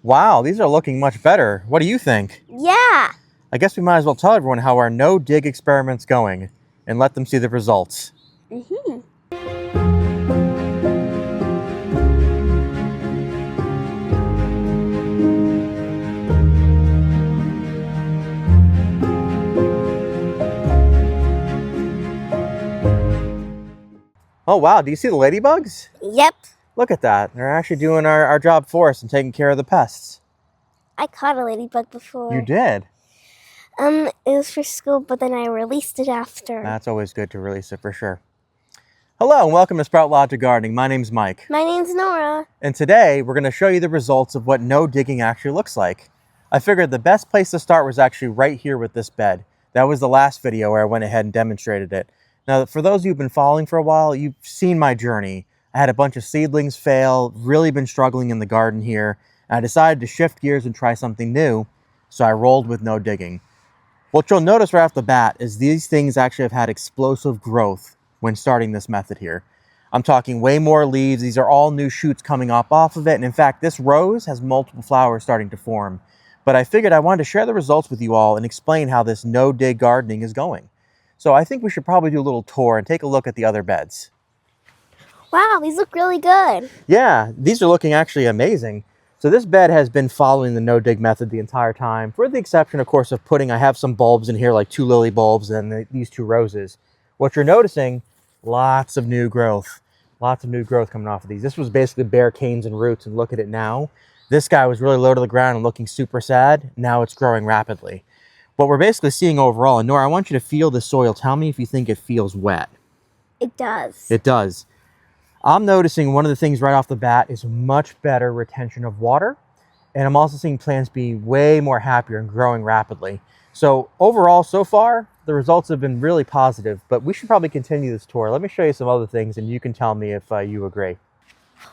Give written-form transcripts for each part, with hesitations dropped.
Wow, these are looking much better. What do you think? Yeah. I guess we might as well tell everyone how our no-dig experiment's going and let them see the results. Oh wow, do you see the ladybugs? Yep. Look at that. They're actually doing our job for us and taking care of the pests. I caught a ladybug before. You did? It was for school, but then I released it after. That's always good to release it for sure. Hello and welcome to Sproutlogic Gardening. My name's Mike. My name's Nora. And today we're going to show you the results of what no digging actually looks like. I figured the best place to start was actually right here with this bed. That was the last video where I went ahead and demonstrated it. Now, for those of you who've been following for a while, you've seen my journey. I had a bunch of seedlings fail, really been struggling in the garden here. And I decided to shift gears and try something new, so I rolled with no digging. What you'll notice right off the bat is these things actually have had explosive growth when starting this method here. I'm talking way more leaves. These are all new shoots coming up off of it. And in fact, this rose has multiple flowers starting to form. But I figured I wanted to share the results with you all and explain how this no-dig gardening is going. So I think we should probably do a little tour and take a look at the other beds. Wow, these look really good. Yeah, these are looking actually amazing. So this bed has been following the no-dig method the entire time, for the exception, of course, of I have some bulbs in here, like 2 lily bulbs and these 2 roses. What you're noticing, lots of new growth. Lots of new growth coming off of these. This was basically bare canes and roots, and look at it now. This guy was really low to the ground and looking super sad. Now it's growing rapidly. What we're basically seeing overall, and Nora, I want you to feel the soil. Tell me if you think it feels wet. It does. It does. I'm noticing one of the things right off the bat is much better retention of water. And I'm also seeing plants be way more happier and growing rapidly. So overall, so far, the results have been really positive, but we should probably continue this tour. Let me show you some other things and you can tell me if you agree.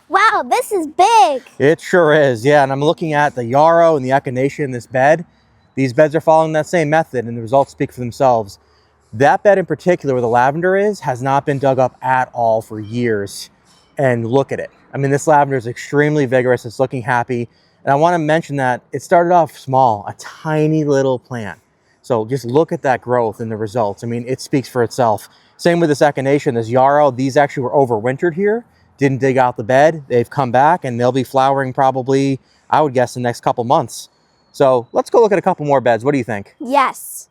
Wow, this is big. It sure is, yeah. And I'm looking at the yarrow and the echinacea in this bed. These beds are following that same method and the results speak for themselves. That bed in particular where the lavender is has not been dug up at all for years. And look at it. I mean, this lavender is extremely vigorous. It's looking happy. And I want to mention that it started off small, a tiny little plant. So just look at that growth and the results. I mean, it speaks for itself. Same with this echinacea and this yarrow. These actually were overwintered here. Didn't dig out the bed. They've come back and they'll be flowering probably, I would guess, the next couple months. So let's go look at a couple more beds. What do you think? Yes.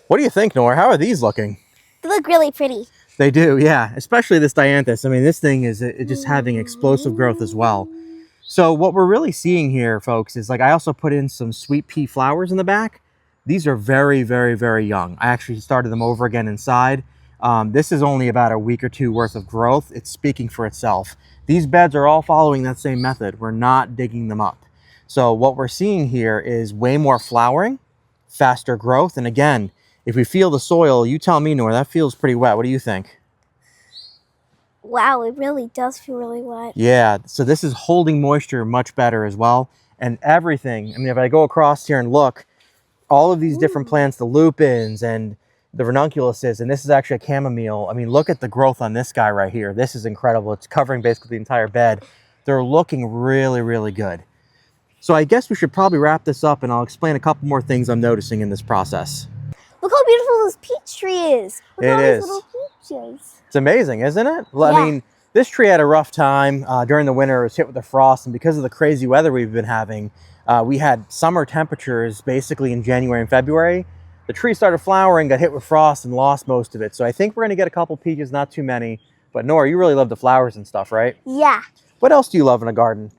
What do you think, Nora? How are these looking? They look really pretty. They do, yeah. Especially this dianthus. I mean, this thing is just having explosive growth as well. So what we're really seeing here, folks, is like I also put in some sweet pea flowers in the back. These are very, very, very young. I actually started them over again inside. This is only about a week or 2 worth of growth. It's speaking for itself. These beds are all following that same method. We're not digging them up. So what we're seeing here is way more flowering, faster growth. And again, if we feel the soil, you tell me, Nora, that feels pretty wet. What do you think? Wow, it really does feel really wet. Yeah, so this is holding moisture much better as well. And everything, I mean, if I go across here and look, all of these different plants, the lupins and the ranunculuses, and this is actually a chamomile. I mean, look at the growth on this guy right here. This is incredible. It's covering basically the entire bed. They're looking really, really good. So I guess we should probably wrap this up and I'll explain a couple more things I'm noticing in this process. Look how beautiful this peach tree is. Look at all these little peaches. It's amazing, isn't it? Yeah. I mean, this tree had a rough time during the winter. It was hit with the frost, and because of the crazy weather we've been having, we had summer temperatures basically in January and February. The tree started flowering, got hit with frost, and lost most of it. So I think we're going to get a couple peaches, not too many. But Nora, you really love the flowers and stuff, right? Yeah. What else do you love in a garden?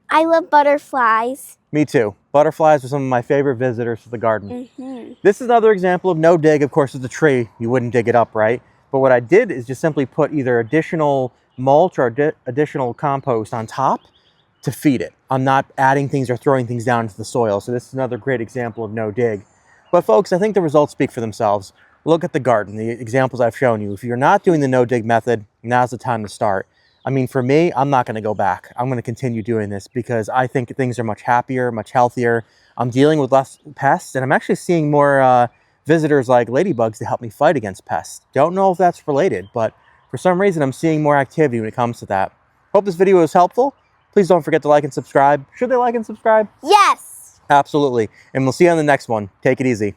I love butterflies. Me too. Butterflies are some of my favorite visitors to the garden. This is another example of no dig. Of course, it's a tree. You wouldn't dig it up, right? But what I did is just simply put either additional mulch or additional compost on top to feed it. I'm not adding things or throwing things down into the soil. So this is another great example of no dig. But folks, I think the results speak for themselves. Look at the garden, the examples I've shown you. If you're not doing the no dig method, now's the time to start. I mean, for me, I'm not going to go back. I'm going to continue doing this because I think things are much happier, much healthier. I'm dealing with less pests, and I'm actually seeing more visitors like ladybugs to help me fight against pests. Don't know if that's related, but for some reason, I'm seeing more activity when it comes to that. Hope this video was helpful. Please don't forget to like and subscribe. Should they like and subscribe? Yes. Absolutely. And we'll see you on the next one. Take it easy.